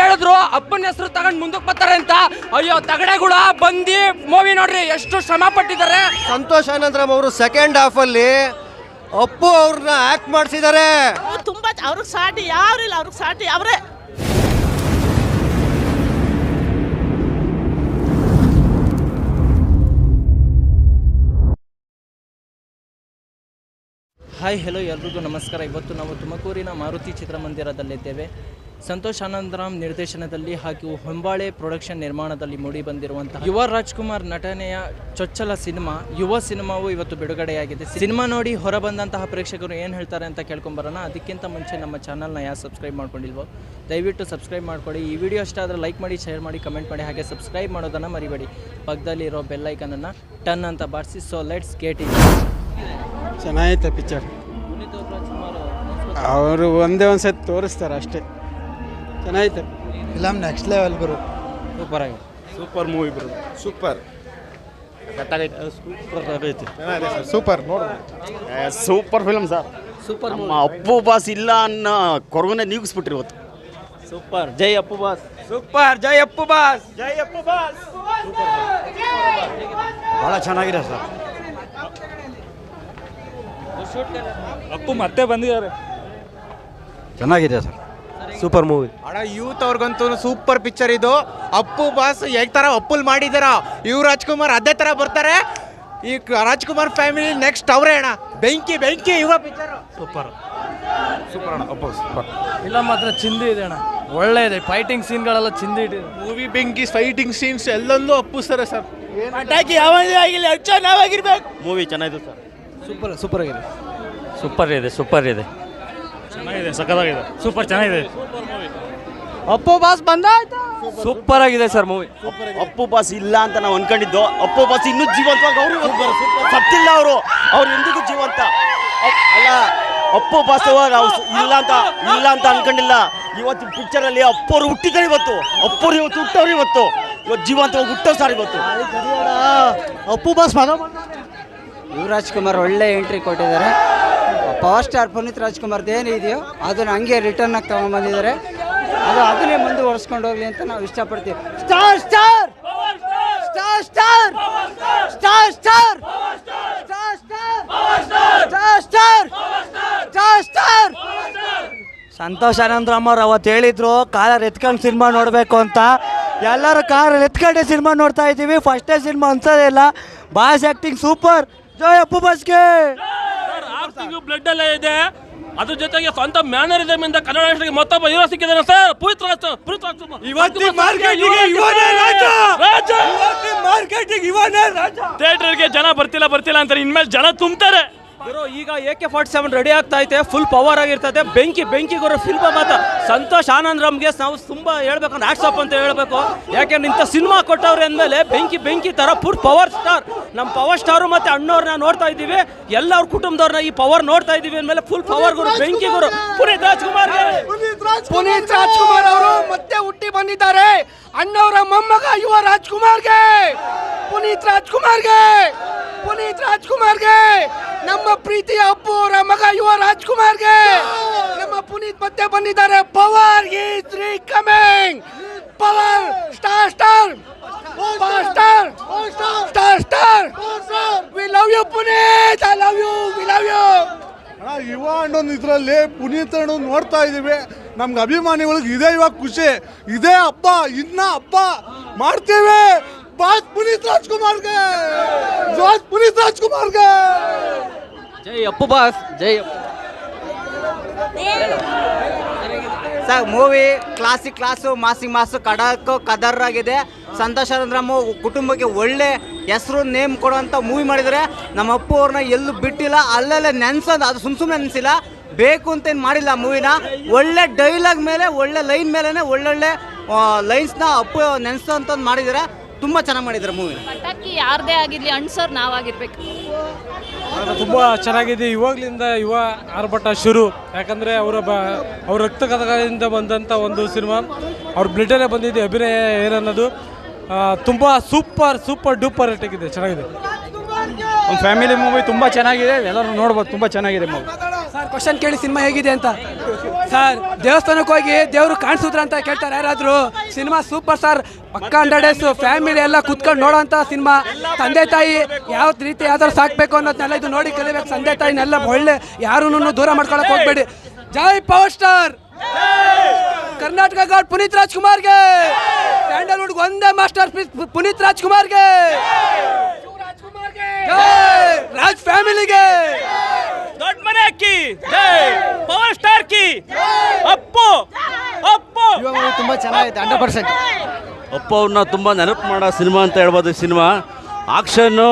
ಹೇಳಿದ್ರು ಅಪ್ಪನ ಹೆಸರು ತಗೊಂಡು ಮುಂದಕ್ಕೆ ಬರ್ತಾರೆ ಅಂತ. ಅಯ್ಯೋ ತಗಡೆಗಳ ಬಂದು ಮೂವಿ ನೋಡ್ರಿ ಎಷ್ಟು ಶ್ರಮ ಪಟ್ಟಿದ್ದಾರೆ. ಸಂತೋಷ್ ಆನಂದರಾಮ್ ಅವರು ಸೆಕೆಂಡ್ ಹಾಫ್ ಅಲ್ಲಿ ಅಪ್ಪು ಅವ್ರನ್ನ ಆಕ್ಟ್ ಮಾಡಿಸಿದ್ದಾರೆ. ತುಂಬಾ ಅವ್ರಿಗೆ ಸಾಟಿ ಯಾರಿಲ್ಲ, ಅವ್ರಿಗೆ ಸಾಟಿ ಅವರೇ. ಹಾಯ್ ಹೆಲೋ ಎಲ್ರಿಗೂ ನಮಸ್ಕಾರ. ಇವತ್ತು ನಾವು ತುಮಕೂರಿನ ಮಾರುತಿ ಚಿತ್ರಮಂದಿರದಲ್ಲಿದ್ದೇವೆ. ಸಂತೋಷ್ ಆನಂದರಾಮ್ ನಿರ್ದೇಶನದಲ್ಲಿ ಹಾಗೂ ಹೊಂಬಾಳೆ ಪ್ರೊಡಕ್ಷನ್ ನಿರ್ಮಾಣದಲ್ಲಿ ಮೂಡಿ ಬಂದಿರುವಂತಹ ಯುವ ರಾಜ್ಕುಮಾರ್ ನಟನೆಯ ಚೊಚ್ಚಲ ಸಿನಿಮಾ ಯುವ ಸಿನಿಮಾವು ಇವತ್ತು ಬಿಡುಗಡೆಯಾಗಿದೆ. ಸಿನಿಮಾ ನೋಡಿ ಹೊರಬಂದಂತಹ ಪ್ರೇಕ್ಷಕರು ಏನು ಹೇಳ್ತಾರೆ ಅಂತ ಕೇಳ್ಕೊಂಬರೋಣ. ಅದಕ್ಕಿಂತ ಮುಂಚೆ ನಮ್ಮ ಚಾನಲ್ನ ಯಾರು ಸಬ್ಸ್ಕ್ರೈಬ್ ಮಾಡ್ಕೊಂಡಿಲ್ವೋ ದಯವಿಟ್ಟು ಸಬ್ಸ್ಕ್ರೈಬ್ ಮಾಡ್ಕೊಳ್ಳಿ. ಈ ವಿಡಿಯೋ ಇಷ್ಟ ಆದರೆ ಲೈಕ್ ಮಾಡಿ, ಶೇರ್ ಮಾಡಿ, ಕಮೆಂಟ್ ಮಾಡಿ, ಹಾಗೆ ಸಬ್ಸ್ಕ್ರೈಬ್ ಮಾಡೋದನ್ನು ಮರಿಬೇಡಿ. ಪಕ್ಕದಲ್ಲಿ ಇರೋ ಬೆಲ್ಲೈಕನನ್ನು ಟನ್ ಅಂತ ಬಾರಿಸಿ. So let's get it. ಚೆನ್ನಾಗೈತೆ ಪಿಕ್ಚರ್. ಅವರು ಒಂದೇ ಒಂದು ಸತಿ ತೋರಿಸ್ತಾರೆ ಅಷ್ಟೇ. ಚೆನ್ನಾಗೈತೆ ಫಿಲಮ್, ನೆಕ್ಸ್ಟ್ ಲೆವೆಲ್ ಬರು. ಸೂಪರ್ ಆಗಿದೆ, ಸೂಪರ್ ಮೂವಿ ಬರು, ಸೂಪರ್ ಸೂಪರ್ ಆಗೈತೆ, ಸೂಪರ್ ನೋಡಿ ಸೂಪರ್ ಫಿಲಮ್ ಸರ್. ಸೂಪರ್ ನಮ್ಮ ಅಪ್ಪು ಬಾಸ್ ಇಲ್ಲ ಅನ್ನೋ ಕೊರಗನೆ ನೀಗಿಸ್ಬಿಟ್ರಿ ಇವತ್ತು. ಸೂಪರ್. ಜೈ ಅಪ್ಪು ಬಾಸ್. ಸೂಪರ್. ಜೈ ಅಪ್ಪು ಬಾಸ್. ಜೈ ಅಪ್ಪು ಬಾಸ್. ಭಾಳ ಚೆನ್ನಾಗಿದೆ ಸರ್. ಅಪ್ಪು ಮತ್ತೆ ಬಂದಿದ್ದಾರೆ. ಚೆನ್ನಾಗಿದೆ ಸರ್, ಸೂಪರ್ ಮೂವಿ. ಅಣ್ಣ ಯೂತ್ ಅವ್ರಿಗಂತೂ ಸೂಪರ್ ಪಿಕ್ಚರ್ ಇದು. ಅಪ್ಪು ಬಾಸ್ ಹೇಗ್ ತರ ಅಪ್ಪುಲ್ ಮಾಡಿದಾರ, ಇವ್ ರಾಜ್ಕುಮಾರ್ ಅದೇ ತರ ಬರ್ತಾರೆ. ಈ ರಾಜ್ಕುಮಾರ್ ಫ್ಯಾಮಿಲಿ ನೆಕ್ಸ್ಟ್ ಅವರೇ ಅಣ್ಣ. ಬೆಂಕಿ ಬೆಂಕಿ ಯುವ ಪಿಕ್ಚರ್. ಸೂಪರ್ ಸೂಪರ್ ಅಣ್ಣ, ಅಪ್ಪು ಸೂಪರ್. ಇಲ್ಲ ಮಾತ್ರ ಚಿಂದಿ ಇದೆ ಅಣ್ಣ, ಒಳ್ಳೆ ಇದೆ. ಫೈಟಿಂಗ್ ಸೀನ್ಗಳೆಲ್ಲ ಚಿಂದಿ ಇದೆ. ಮೂವಿ ಬೆಂಕಿ, ಫೈಟಿಂಗ್ ಸೀನ್ಸ್ ಎಲ್ಲೊಂದು ಅಪ್ಪುಸ್ತಾರೆ ಸರ್. ಪಟಾಕಿ ಯಾವಾಗಲೇ ಆಗಿಲ್ಲ, ನಾವಾಗಿರ್ಬೇಕು. ಮೂವಿ ಚೆನ್ನಾಗಿದೆ ಸರ್. ಸೂಪರ್ ಸೂಪರ್ ಆಗಿದೆ. ಸೂಪರ್ ಇದೆ, ಸೂಪರ್ ಇದೆ, ಚೆನ್ನಾಗಿದೆ, ಸಖತ್ತಾಗಿದೆ, ಸೂಪರ್ ಚೆನ್ನಾಗಿದೆ. ಅಪ್ಪು ಬಾಸ್ ಬಂದಾಯ್ತು. ಸೂಪರ್ ಆಗಿದೆ ಸರ್ ಮೂವಿ. ಅಪ್ಪು ಬಾಸ್ ಇಲ್ಲ ಅಂತ ನಾವು ಅನ್ಕೊಂಡಿದ್ದು. ಅಪ್ಪು ಬಾಸ್ ಇನ್ನೂ ಜೀವಂತವಾಗಿ ಅವರು ಸತ್ತಿಲ್ಲ. ಅವ್ರು ಎಂದಿಗೂ ಜೀವಂತ ಅಲ್ಲ. ಅಪ್ಪು ಬಾಸ್ ಇಲ್ಲ ಅಂತ ಅನ್ಕೊಂಡಿಲ್ಲ. ಇವತ್ತು ಪಿಕ್ಚರ್ ಅಲ್ಲಿ ಅಪ್ಪವ್ರು ಹುಟ್ಟಿದ್ದಾರೆ. ಇವತ್ತು ಅಪ್ಪವ್ರು ಇವತ್ತು ಹುಟ್ಟವ್ರು. ಇವತ್ತು ಜೀವಂತವಾಗಿ ಹುಟ್ಟೋ ಸರ್ ಇವತ್ತು. ಅಪ್ಪು ಬಾಸ್ ಯುವ ರಾಜ್ಕುಮಾರ್ ಒಳ್ಳೆ ಎಂಟ್ರಿ ಕೊಟ್ಟಿದ್ದಾರೆ. ಪವರ್ ಸ್ಟಾರ್ ಪುನೀತ್ ರಾಜ್ಕುಮಾರ್ದು ಏನಿದೆಯೋ ಅದನ್ನು ಹಂಗೆ ರಿಟರ್ನ್ ಆಗಿ ತಗೊಂಡ್ಬಂದಿದ್ದಾರೆ. ಅದನ್ನೇ ಮುಂದುವರ್ಸ್ಕೊಂಡು ಹೋಗ್ಲಿ ಅಂತ ನಾವು ಇಷ್ಟಪಡ್ತೀವಿ. Star star star star star star star star star star. Santosh Anandaram ಅವ್ರು ಅವತ್ತು ಹೇಳಿದ್ರು ಕಾರಲ್ಲಿ ಎತ್ಕೊಂಡು ಸಿನಿಮಾ ನೋಡಬೇಕು ಅಂತ. ಎಲ್ಲರೂ ಕಾರಲ್ಲಿ ಎತ್ಕೊಂಡೆ ಸಿನಿಮಾ ನೋಡ್ತಾ ಇದ್ದೀವಿ. ಫಸ್ಟೇ ಸಿನಿಮಾ ಅನ್ಸೋದೇ ಇಲ್ಲ. Boss acting super. ಜೈ ಅಪ್ಪು ಬಾಸ್ಗೆ. ಬ್ಲಡ್ ಅಲ್ಲೇ ಇದೆ, ಅದ್ರ ಜೊತೆಗೆ ಸ್ವಂತ ಮ್ಯಾನರಿಸಮ್ ಇಂದ ಕನ್ನಡ ಇಂಡಸ್ಟ್ರಿಗೆ ಮತ್ತೊಬ್ಬ ಹೀರೋ ಸಿಕ್ಕಿದಾನೆ ಸರ್. ಪುನೀತ್ ರಾಜ್ಕುಮಾರ್. ಥಿಯೇಟರ್ಗೆ ಜನ ಬರ್ತಿಲ್ಲ ಅಂತಾರೆ, ಇನ್ಮೇಲೆ ಜನ ತುಂಬ್ತಾರೆ. ಈಗ AK-47 ರೆಡಿ ಆಗ್ತಾ ಐತೆ, ಫುಲ್ ಪವರ್ ಆಗಿರ್ತದೆ. ಬೆಂಕಿ ಗುರು ಫಿಲ್ಮ್ ಮಾತ್ರ. ಸಂತೋಷ್ ಆನಂದರಾಮ್ಗೆ ನಾವು ತುಂಬಾ ಹೇಳ್ಬೇಕಂದ್ರೆ ಹ್ಯಾಟ್ಸ್ ಅಂತ ಹೇಳ್ಬೇಕು. ಯಾಕೆಂದ್ರೆ ಇಂಥ ಸಿನಿಮಾ ಕೊಟ್ಟವ್ರೆ ಅಂದಮೇಲೆ ಬೆಂಕಿ ತರ ಫುಲ್ ಪವರ್ ಸ್ಟಾರ್. ನಮ್ಮ ಪವರ್ ಸ್ಟಾರು ಮತ್ತೆ ಅಣ್ಣವ್ರನ್ನ ನೋಡ್ತಾ ಇದ್ದೀವಿ, ಎಲ್ಲರ ಕುಟುಂಬದವ್ರನ್ನ ಈ ಪವರ್ ನೋಡ್ತಾ ಇದ್ದೀವಿ ಅಂದಮೇಲೆ ಫುಲ್ ಪವರ್ ಗುರು ಬೆಂಕಿ ಗುರು ಪುನೀತ್ ರಾಜ್ಕುಮಾರ್ ಅವರು ಮತ್ತೆ ಹುಟ್ಟಿ ಬಂದಿದ್ದಾರೆ. ಅಣ್ಣವರ ಮೊಮ್ಮಗ ಯುವ ರಾಜ್ಕುಮಾರ್ಗೆ, ಪುನೀತ್ ರಾಜ್ಕುಮಾರ್ಗೆ, ನಮ್ಮ ಪ್ರೀತಿಯ ಅಪ್ಪು ಅವರ ಮಗ ಯುವ ರಾಜ್ಕುಮಾರ್ಗೆ ನಮ್ಮ ಪುನೀತ್ ಮತ್ತೆ ಬಂದಿದ್ದಾರೆ. Power is coming. Power star star star star star. We love you Puneeth, I love you, we love you. ಯುವ ಅಣ್ಣನ ಇದರಲ್ಲಿ ಪುನೀತ್ ಅಣ್ಣ ನೋಡ್ತಾ ಇದೀವಿ. ನಮ್ಗೆ ಅಭಿಮಾನಿಗಳಿಗೆ ಇದೇ ಇವಾಗ ಖುಷಿ. ಇದೇ ಹಬ್ಬ, ಇನ್ನ ಹಬ್ಬ ಮಾಡ್ತೀವಿ. ಬಾಸ್ ಪುನೀತ್ ರಾಜ್ಕುಮಾರ್ಗೆ, ಜೈ ಅಪ್ಪು ಬಾಸ್. ಜೈ ಸರ್ ಮೂವಿ ಕ್ಲಾಸು ಮಾಸು ಕದರ್ ಆಗಿದೆ. ಸಂತೋಷ್ ಆನಂದರಾಮ್ ಕುಟುಂಬಕ್ಕೆ ಒಳ್ಳೆ ಹೆಸರು ನೇಮ್ ಕೊಡುವಂಥ ಮೂವಿ ಮಾಡಿದರೆ. ನಮ್ಮ ಅಪ್ಪು ಅವ್ರನ್ನ ಎಲ್ಲೂ ಬಿಟ್ಟಿಲ್ಲ, ಅಲ್ಲಲ್ಲೇ ನೆನ್ಸೋದು. ಅದು ಸುಮ್ಮನೆ ನೆನೆಸಿಲ್ಲ, ಬೇಕು ಅಂತೇನು ಮಾಡಿಲ್ಲ. ಮೂವಿನ ಒಳ್ಳೆ ಡೈಲಾಗ್ ಮೇಲೆ, ಒಳ್ಳೆ ಲೈನ್ ಮೇಲೇ ಒಳ್ಳೊಳ್ಳೆ ಲೈನ್ಸ್ನ ಅಪ್ಪು ನೆನೆಸೋ ಅಂತ ಮಾಡಿದರೆ. ತುಂಬ ಚೆನ್ನಾಗಿ ಮಾಡಿದ್ದಾರೆ ಮೂವಿ. ಪಟಾಕಿ ಯಾರದೇ ಆಗಿರಲಿ, ಅಣ್ಸರ್ ನಾವಾಗಿರ್ಬೇಕು. ತುಂಬ ಚೆನ್ನಾಗಿದೆ. ಇವಾಗಲಿಂದ ಯುವ ಆರ್ಭಟ ಶುರು. ಯಾಕಂದರೆ ಅವ್ರ ರಕ್ತ ಕಥದಿಂದ ಬಂದಂಥ ಒಂದು ಸಿನಿಮಾ. ಅವ್ರ ಬ್ಲಡಲ್ಲೇ ಬಂದಿದೆ ಅಭಿನಯ ಏನನ್ನೋದು. ತುಂಬ ಸೂಪರ್ ಡೂಪರ್ ರೇಟಾಗಿದೆ, ಚೆನ್ನಾಗಿದೆ. ಒಂದು ಫ್ಯಾಮಿಲಿ ಮೂವಿ ತುಂಬ ಚೆನ್ನಾಗಿದೆ, ಎಲ್ಲರೂ ನೋಡ್ಬೋದು. ತುಂಬ ಚೆನ್ನಾಗಿದೆ ಮೂವಿ. ಕ್ವಶನ್ ಕೇಳಿ ಸಿನಿಮಾ ಹೇಗಿದೆ ಅಂತ. ಸರ್ ದೇವಸ್ಥಾನಕ್ಕೆ ಹೋಗಿ ದೇವರು ಕಾಣಿಸಿದ್ರ ಅಂತ ಕೇಳ್ತಾರೆ ಯಾರಾದರೂ. ಸಿನಿಮಾ ಸೂಪರ್ ಸರ್, ಪಕ್ಕ 100 ಡೇಸ್ ಫ್ಯಾಮಿಲಿ ಎಲ್ಲ ಕುತ್ಕೊಂಡು ನೋಡೋಂಥ ಸಿನಿಮಾ. ತಂದೆ ತಾಯಿ ಯಾವ ರೀತಿ ಯಾವ್ದಾದ್ರು ಸಾಕ್ಬೇಕು ಅನ್ನೋದನ್ನೆಲ್ಲ ಇದು ನೋಡಿ ಕಲಿಬೇಕು. ತಂದೆ ತಾಯಿನೆಲ್ಲ ಒಳ್ಳೆ ಯಾರೂ ದೂರ ಮಾಡ್ಕೊಳಕ್ ಹೋಗ್ಬೇಡಿ. ಜೈ power star, Karnataka god Puneeth ರಾಜ್ಕುಮಾರ್ಗೆ, ಸ್ಯಾಂಡಲ್ವುಡ್ ಒಂದೇ ಮಾಸ್ಟರ್ ಪೀಸ್ ಪುನೀತ್ ರಾಜ್ಕುಮಾರ್ಗೆ, ರಾಜ್ ಫ್ಯಾಮಿಲಿಗೆ, ದೊಡ್ಡ ಮನೆ ಅಕ್ಕಿ, ಪವರ್ ಸ್ಟಾರ್ ಕಿ, ಅಪ್ಪು ಅಪ್ಪು ತುಂಬಾ ಚೆನ್ನಾಗಿದೆ. 100% ಅಪ್ಪ ಅವ್ರನ್ನ ತುಂಬ ನೆನಪು ಮಾಡೋ ಸಿನಿಮಾ ಅಂತ ಹೇಳ್ಬೋದು. ಈ ಸಿನಿಮಾ ಆಕ್ಷನ್ನು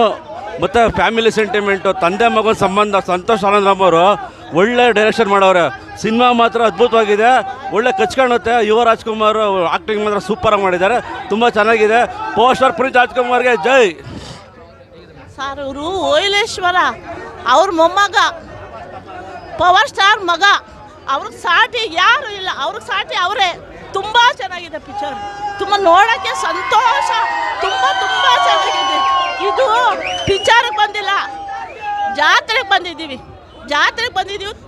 ಮತ್ತು ಫ್ಯಾಮಿಲಿ ಸೆಂಟಿಮೆಂಟು, ತಂದೆ ಮಗನ ಸಂಬಂಧ. ಸಂತೋಷ್ ಆನಂದರಾಮ್ ಅವರು ಒಳ್ಳೆ ಡೈರೆಕ್ಷನ್ ಮಾಡೋರು. ಸಿನಿಮಾ ಮಾತ್ರ ಅದ್ಭುತವಾಗಿದೆ, ಒಳ್ಳೆ ಕಚ್ಕಾಣುತ್ತೆ. ಯುವ ರಾಜ್ಕುಮಾರ್ ಆ್ಯಕ್ಟಿಂಗ್ ಮಾತ್ರ ಸೂಪರಾಗಿ ಮಾಡಿದ್ದಾರೆ, ತುಂಬ ಚೆನ್ನಾಗಿದೆ. ಪವರ್ ಸ್ಟಾರ್ ಪುನೀತ್ ರಾಜ್ಕುಮಾರ್ಗೆ ಜೈ. ಸರ್ ಅವರು ಓಯಲೇಶ್ವರ ಅವ್ರ ಮೊಮ್ಮಗ, ಪವರ್ ಸ್ಟಾರ್ ಮಗ, ಅವ್ರಿಗೆ ಸಾಟಿ ಯಾರು ಇಲ್ಲ, ಅವ್ರಿಗೆ ಸಾಟಿ ಅವರೇ. ತುಂಬ ಚೆನ್ನಾಗಿದೆ ಪಿಕ್ಚರ್, ತುಂಬ ನೋಡೋಕ್ಕೆ ಸಂತೋಷ, ತುಂಬ ತುಂಬ ಚೆನ್ನಾಗಿದೆ. ಇದು ಪಿಕ್ಚರ್ಗೆ ಬಂದಿಲ್ಲ, ಜಾತ್ರೆಗೆ ಬಂದಿದ್ದೀವಿ,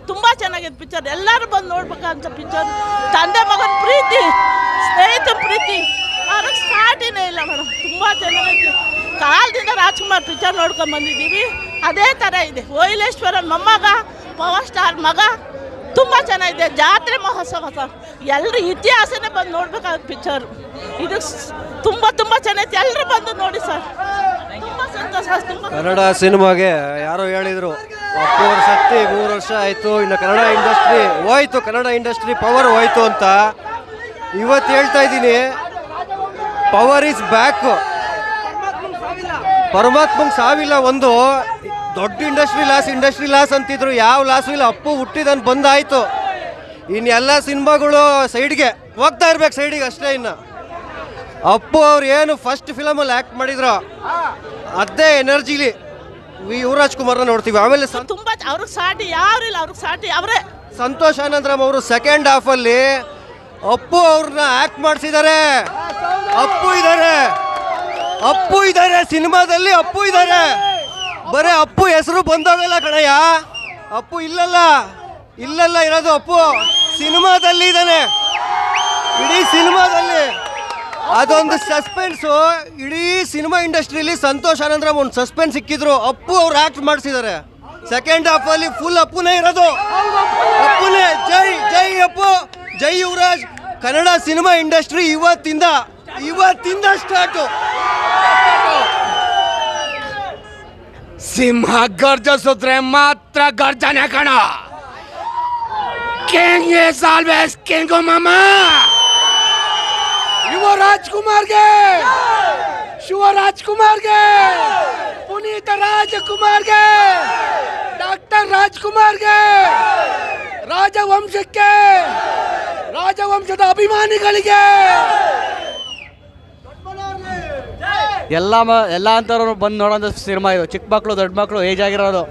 ತುಂಬ ಚೆನ್ನಾಗಿದೆ ಪಿಕ್ಚರ್. ಎಲ್ಲರೂ ಬಂದು ನೋಡ್ಬೇಕಂತ ಪಿಕ್ಚರ್. ತಂದೆ ಮಗನ ಪ್ರೀತಿ, ಸ್ನೇಹಿತನ ಪ್ರೀತಿ, ಅವ್ರಿಗೆ ಸಾಟಿನೇ ಇಲ್ಲ ಮೇಡಮ್. ತುಂಬ ಚೆನ್ನಾಗಿದೆ. ಕಾಲದಿಂದ ರಾಜ್ಕುಮಾರ್ ಪಿಕ್ಚರ್ ನೋಡ್ಕೊಂಡು ಬಂದಿದ್ದೀವಿ, ಅದೇ ಥರ ಇದೆ. ಓಯಲೇಶ್ವರನ್ ಮೊಮ್ಮಗ, ಪವರ್ ಸ್ಟಾರ್ ಮಗ, ತುಂಬ ಚೆನ್ನಾಗಿದೆ. ಜಾತ್ರೆ ಮಹೋತ್ಸವ ಸರ್, ಎಲ್ಲರೂ ಇತಿಹಾಸನೇ ಬಂದು ನೋಡ್ಬೇಕಾದ ಪಿಕ್ಚರ್ ಇದು. ತುಂಬ ತುಂಬ ಚೆನ್ನಾಗಿದೆ, ಎಲ್ಲರೂ ಬಂದು ನೋಡಿ ಸರ್. ತುಂಬ ಸಂತೋಷ. ತುಂಬ ಕನ್ನಡ ಸಿನಿಮಾಗೆ ಯಾರೋ ಹೇಳಿದರು ಅಪ್ಪು ಅವ್ರ ಸತ್ತಿ 3 ವರ್ಷ ಆಯಿತು, ಇನ್ನು ಕನ್ನಡ ಇಂಡಸ್ಟ್ರಿ ಹೋಯ್ತು, ಕನ್ನಡ ಇಂಡಸ್ಟ್ರಿ ಪವರ್ ಹೋಯ್ತು ಅಂತ. ಇವತ್ತು ಹೇಳ್ತಾ ಇದ್ದೀನಿ, ಪವರ್ ಈಸ್ ಬ್ಯಾಕ್. ಪರಮಾತ್ಮಂಗೆ ಸಾವಿಲ್ಲ. ಒಂದು ದೊಡ್ಡ ಇಂಡಸ್ಟ್ರಿ ಲಾಸ್ ಅಂತಿದ್ರು, ಯಾವ ಲಾಸು ಇಲ್ಲ. ಅಪ್ಪು ಹುಟ್ಟಿದನ್ನು ಬಂದಾಯಿತು. ಇನ್ನು ಎಲ್ಲ ಸಿನಿಮಾಗಳು ಸೈಡ್ಗೆ ಹೋಗ್ತಾ ಇರ್ಬೇಕು, ಸೈಡಿಗೆ ಅಷ್ಟೇ. ಇನ್ನು ಅಪ್ಪು ಅವ್ರು ಏನು ಫಸ್ಟ್ ಫಿಲಮಲ್ಲಿ ಆ್ಯಕ್ಟ್ ಮಾಡಿದ್ರು ಅದೇ ಎನರ್ಜಿಲಿ ಯುವರಾಜ್ ಕುಮಾರ್ನ ನೋಡ್ತೀವಿ. ಆಮೇಲೆ ತುಂಬ ಅವ್ರಿಗೆ ಸಾಟಿ ಯಾರು ಇಲ್ಲ, ಅವ್ರಿಗೆ ಸಾಟಿ ಅವರೇ. ಸಂತೋಷ್ ಆನಂದರಾಮ್ ಅವರು ಸೆಕೆಂಡ್ ಹಾಫಲ್ಲಿ ಅಪ್ಪು ಅವ್ರನ್ನ ಆ್ಯಕ್ಟ್ ಮಾಡಿಸಿದ್ದಾರೆ. ಅಪ್ಪು ಇದ್ದಾರೆ ಸಿನಿಮಾದಲ್ಲಿ, ಅಪ್ಪು ಇದ್ದಾರೆ. ಬರೀ ಅಪ್ಪು ಹೆಸರು ಬಂದೋಗಲ್ಲ ಕಣಯ್ಯ, ಅಪ್ಪು ಇಲ್ಲೆಲ್ಲ ಇರೋದು ಅಪ್ಪು ಸಿನಿಮಾದಲ್ಲಿ ಇದ್ದಾನೆ. ಇಡೀ ಸಿನಿಮಾದಲ್ಲಿ ಅದೊಂದು ಸಸ್ಪೆನ್ಸು. ಇಡೀ ಸಿನಿಮಾ ಇಂಡಸ್ಟ್ರಿಯಲ್ಲಿ ಸಂತೋಷ್ ಆನಂದರಾಮ್ ಒಂದು ಸಸ್ಪೆನ್ಸ್ ಸಿಕ್ಕಿದ್ರು, ಅಪ್ಪು ಅವ್ರು ಆ್ಯಕ್ಟ್ ಮಾಡಿಸಿದ್ದಾರೆ. ಸೆಕೆಂಡ್ ಹಾಫಲ್ಲಿ ಫುಲ್ ಅಪ್ಪುನೇ ಇರೋದು, ಅಪ್ಪುನೇ. ಜೈ ಅಪ್ಪು, ಜೈ ಯುವರಾಜ್. ಕನ್ನಡ ಸಿನಿಮಾ ಇಂಡಸ್ಟ್ರಿ ಇವತ್ತಿಂದ ಸ್ಟಾರ್ಟು. ಸಿಂಹ ಗರ್ಜಿಸಿದ್ರೆ ಮಾತ್ರ ಗರ್ಜನೆ ಕಣ. ಕಿಂಗ್ ಇಸ್ ಆಲ್ವೇಸ್ ಕಿಂಗ್ ಮಾಮ. ಶಿವರಾಜ್ಕುಮಾರ್ಗೆ, ಪುನೀತ ರಾಜಕುಮಾರ್ಗೆ, ಡಾಕ್ಟರ್ ರಾಜ್ಕುಮಾರ್ಗೆ, ರಾಜವಂಶಕ್ಕೆ, ರಾಜವಂಶದ ಅಭಿಮಾನಿಗಳಿಗೆ, ಎಲ್ಲ ಅಂತವ್ರು ಬಂದು ನೋಡೋಂಥ ಸಿನಿಮಾ ಇದು. ಚಿಕ್ಕ ಮಕ್ಕಳು, ದೊಡ್ಡ ಮಕ್ಕಳು, ಏಜ್ ಆಗಿರೋದು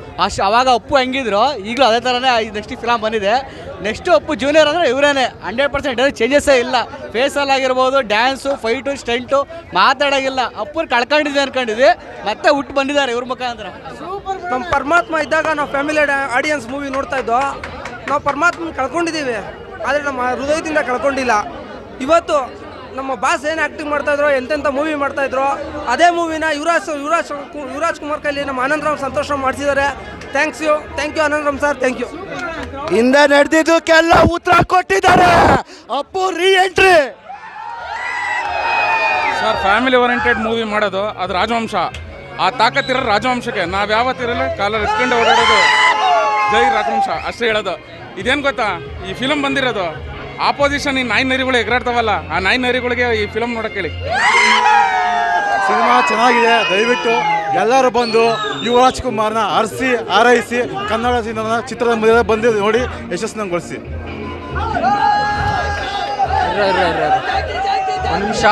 ಅವಾಗ ಅಪ್ಪು ಹೆಂಗಿದ್ರು ಈಗಲೂ ಅದೇ ಥರನೇ ನೆಕ್ಸ್ಟ್ ಫಿಲಮ್ ಬಂದಿದೆ. ನೆಕ್ಸ್ಟು ಅಪ್ಪು ಜೂನಿಯರ್ ಅಂದರೆ ಇವರೇನೆ. 100% ಚೇಂಜಸ್ಸೇ ಇಲ್ಲ. ಫೇಸಲ್ಲಿ ಆಗಿರ್ಬೋದು, ಡ್ಯಾನ್ಸು, ಫೈಟು, ಸ್ಟಂಟು, ಮಾತಾಡೋಂಗಿಲ್ಲ. ಅಪ್ಪು ಕಳ್ಕೊಂಡಿದ್ದೆ ಅನ್ಕೊಂಡಿದ್ವಿ, ಮತ್ತೆ ಹುಟ್ಟು ಬಂದಿದ್ದಾರೆ ಇವ್ರ ಮುಖಾಂತರ. ನಮ್ಮ ಪರಮಾತ್ಮ ಇದ್ದಾಗ ನಾವು ಫ್ಯಾಮಿಲಿ ಆಡಿಯನ್ಸ್ ಮೂವಿ ನೋಡ್ತಾ ಇದ್ದೋ. ನಾವು ಪರಮಾತ್ಮ ಕಳ್ಕೊಂಡಿದ್ದೀವಿ, ಆದರೆ ನಮ್ಮ ಹೃದಯದಿಂದ ಕಳ್ಕೊಂಡಿಲ್ಲ. ಇವತ್ತು ನಮ್ಮ ಬಾಸ್ ಏನು ಆ್ಯಕ್ಟಿಂಗ್ ಮಾಡ್ತಾಯಿದ್ರು, ಎಂತೆಂಥ ಮೂವಿ ಮಾಡ್ತಾಯಿದ್ರು, ಅದೇ ಮೂವಿನ ಯುವರಾಜ್ ಕುಮಾರ್ ಕೈಲಿ ನಮ್ಮ ಆನಂದರಾಮ್ ಸಂತೋಷ ಮಾಡಿಸಿದ್ದಾರೆ. Thank you Anandram sir, thank you. ಹಿಂದೆ ನಡೆದಿದ್ದಕ್ಕೆಲ್ಲ ಉತ್ತರ ಕೊಟ್ಟಿದ್ದಾರೆ. Appu re entry sir. Family oriented movie ಮಾಡೋದು ಅದು ರಾಜವಂಶ. ಆ ತಾಕತ್ತಿರೋ ರಾಜವಂಶಕ್ಕೆ ನಾವು ಯಾವತ್ತಿರಲ್ಲ ಕಾಲಲ್ಲಿ ಎತ್ಕೊಂಡು ಓಡಾಡೋದು. ಜೈ ರಾಜವಂಶ ಅಷ್ಟೇ ಹೇಳೋದು. ಇದೇನು ಗೊತ್ತಾ, ಈ ಫಿಲಮ್ ಬಂದಿರೋದು ಆಪೋಸಿಷನ್ ಈ ನಾಯಿ ನರಿಗಳು ಎಗರಾಡ್ತಾವಲ್ಲ, ಆ ನಾಯಿ ನರಿಗಳಿಗೆ ಈ ಫಿಲಮ್ ನೋಡಕ್ಕೆ ಹೇಳಿ. ಸಿನಿಮಾ ಚೆನ್ನಾಗಿದೆ, ದಯವಿಟ್ಟು ಎಲ್ಲರೂ ಬಂದು ಯುವರಾಜ್ ಕುಮಾರ್ನ ಹಾರೈಸಿ ಕನ್ನಡ ಸಿನಿಮಾ ಚಿತ್ರದ ಮುಂದೆ ಬಂದು ನೋಡಿ ಯಶಸ್ಸನ್ನಗೊಳಿಸಿ. ಒಂದು ನಿಮಿಷ.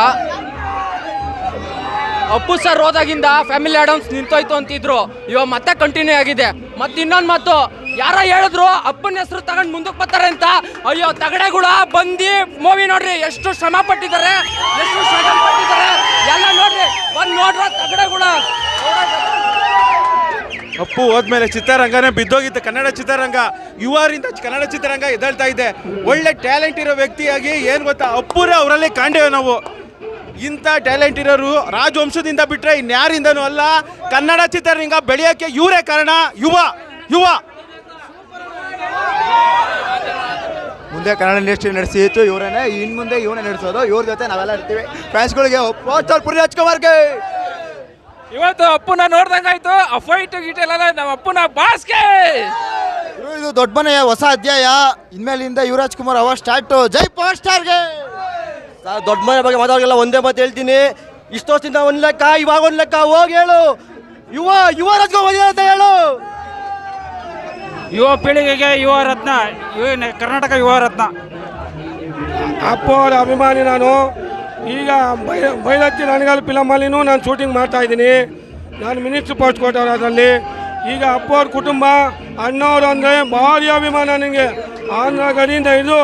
ಅಪ್ಪು ಸರ್ ಹೋದಾಗಿಂದ ಫ್ಯಾಮಿಲಿ ಆಡಮ್ಸ್ ನಿಂತೋಯ್ತು ಅಂತಿದ್ರು, ಇವಾಗ ಮತ್ತೆ ಕಂಟಿನ್ಯೂ ಆಗಿದೆ. ಮತ್ತೆ ಇನ್ನೊಂದು ಮಾತು, ಯಾರ ಹೇಳಿದ್ರು ಅಪ್ಪನ ಹೆಸರು ತಗೊಂಡು ಮುಂದಕ್ಕೆ ಬರ್ತಾರೆ ಅಂತ. ಅಯ್ಯೋ ತಗಡೆಗಳ ಬಂದು ಮೂವಿ ನೋಡ್ರಿ, ಎಷ್ಟು ಶ್ರಮ ಪಟ್ಟಿದ್ದಾರೆ, ಎಲ್ಲ ನೋಡ್ರಿ, ಬಂದು ನೋಡ್ರ ತಗಡೆಗಳ. ಅಪ್ಪು ಹೋದ್ಮೇಲೆ ಚಿತ್ರರಂಗನೇ ಬಿದ್ದೋಗಿತ್ತು. ಕನ್ನಡ ಚಿತ್ರರಂಗ ಯುವರಿಂದ ಕನ್ನಡ ಚಿತ್ರರಂಗ ಎದ್ದೇಳ್ತಾ ಇದೆ. ಒಳ್ಳೆ ಟ್ಯಾಲೆಂಟ್ ಇರೋ ವ್ಯಕ್ತಿಯಾಗಿ ಏನು ಗೊತ್ತಾ, ಅಪ್ಪುರೇ ಅವರಲ್ಲಿ ಕಾಂಡೇವೆ ನಾವು. ಇಂಥ ಟ್ಯಾಲೆಂಟ್ ಇರೋರು ರಾಜವಂಶದಿಂದ ಬಿಟ್ಟರೆ ಇನ್ಯಾರಿಂದನೂ ಅಲ್ಲ. ಕನ್ನಡ ಚಿತ್ರರಂಗ ಬೆಳೆಯೋಕ್ಕೆ ಇವರೇ ಕಾರಣ. ಯುವ ಯುವ ಮುಂದೆ ಕನ್ನಡ ಇಂಡಸ್ಟ್ರಿ ನಡೆಸಿತ್ತು ಇವರೇನೆ, ಇನ್ನು ಮುಂದೆ ಇವನೇ ನಡೆಸೋದು. ಇವ್ರ ಜೊತೆ ನಾವೆಲ್ಲ ಇರ್ತೀವಿ. ಫ್ಯಾನ್ಸ್ಗಳಿಗೆ ಪುನೀತ್ ರಾಜ್ಕುಮಾರ್ಗೆ ಇವತ್ತು ಅಪ್ಪುನ ನೋಡ್ದಂಗಾಯ್ತು. ಆ ಫೈಟ್ ಗೀಟೆಲ್ಲ ನಮ್ಮ ಅಪ್ಪುನ ಬಾಸ್ಗೆ. ಇದು ದೊಡ್ಡ ಮನೆಯ ಹೊಸ ಅಧ್ಯಾಯ. ಇನ್ಮೇಲಿಂದ ಯುವರಾಜ್ ಕುಮಾರ್ ಅವ ಸ್ಟಾರ್ಟ್. ಜೈ ಪವರ್ ಸ್ಟಾರ್ಗೆ. ದೊಡ್ಡ ಮನೆ ಬಗ್ಗೆ ಮಾತಾಡೋಲ್ಲ, ಒಂದೇ ಮಾತು ಹೇಳ್ತೀನಿ. ಇಷ್ಟು ವರ್ಷದಿಂದ ಒಂದು ಲೆಕ್ಕ, ಇವಾಗ ಒಂದು ಲೆಕ್ಕ. ಹೋಗಿ ಹೇಳು, ಯುವ ರಾಜ್ಕುಮಾರ್ ಅಂತ ಹೇಳು. ಯುವ ಪೀಳಿಗೆಗೆ ಯುವ ರತ್ನ, ಕರ್ನಾಟಕ ಯುವ ರತ್ನ. ಅಪ್ಪು ಅವರ ಅಭಿಮಾನಿ ನಾನು. ಈಗ ಬೈಲತ್ತಿ ನನಗಲ್ ಫಿಲಮಲ್ಲಿನೂ ನಾನು ಶೂಟಿಂಗ್ ಮಾಡ್ತಾ ಇದ್ದೀನಿ. ನಾನು ಮಿನಿಸ್ಟ್ರಿ ಪೋಸ್ಟ್ ಕೊಟ್ಟವ್ರು ಅದರಲ್ಲಿ. ಈಗ ಅಪ್ಪು ಅವ್ರ ಕುಟುಂಬ, ಅಣ್ಣವರು ಅಂದರೆ ಭಾರಿ ಅಭಿಮಾನ ನನಗೆ. ಆಂಧ್ರ ಗಡಿಯಿಂದ ಇದು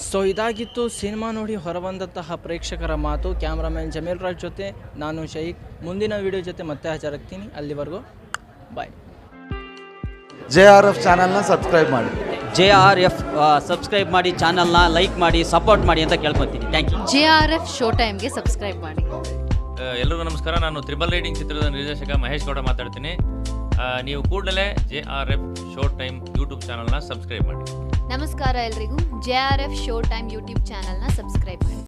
ಸೊ ಇದಾಗಿತ್ತು ಸಿನಿಮಾ ನೋಡಿ ಹೊರಬಂದಂತಹ ಪ್ರೇಕ್ಷಕರ ಮಾತು. ಕ್ಯಾಮ್ರಾಮನ್ ಜಮೀಲ್ ರಾಜ್ ಜೊತೆ ನಾನು ಶೈಕ್. ಮುಂದಿನ ವಿಡಿಯೋ ಜೊತೆ ಮತ್ತೆ ಹಾಜರಾಗ್ತೀನಿ. ಅಲ್ಲಿವರೆಗೂ ಬಾಯ್. JRF ಚಾನಲ್ನ ಸಬ್ಸ್ಕ್ರೈಬ್ ಮಾಡಿ. JRF ಸಬ್ಸ್ಕ್ರೈಬ್ ಮಾಡಿ, ಚಾನಲ್ನ ಲೈಕ್ ಮಾಡಿ, ಸಪೋರ್ಟ್ ಮಾಡಿ ಅಂತ ಕೇಳ್ಕೊತೀನಿ. Thank you. JRF ಶೋ ಟೈಮ್ಗೆ ಸಬ್ಸ್ಕ್ರೈಬ್ ಮಾಡಿ. ಎಲ್ರಿಗೂ ನಮಸ್ಕಾರ. ನಾನು ತ್ರಿಬಲ್ ರೈಡಿಂಗ್ ಚಿತ್ರದ ನಿರ್ದೇಶಕ ಮಹೇಶ್ ಗೌಡ ಮಾತಾಡ್ತೀನಿ. ನೀವು ಕೂಡಲೇ JRF ಶೋ ಟೈಮ್ ಯೂಟ್ಯೂಬ್ ಚಾನಲ್ನ ಸಬ್ಸ್ಕ್ರೈಬ್ ಮಾಡಿ. ನಮಸ್ಕಾರ ಎಲ್ರಿಗೂ. JRF ಶೋ ಟೈಮ್ ಯೂಟ್ಯೂಬ್ ಚಾನಲ್ನ ಸಬ್ಸ್ಕ್ರೈಬ್ ಮಾಡಿ.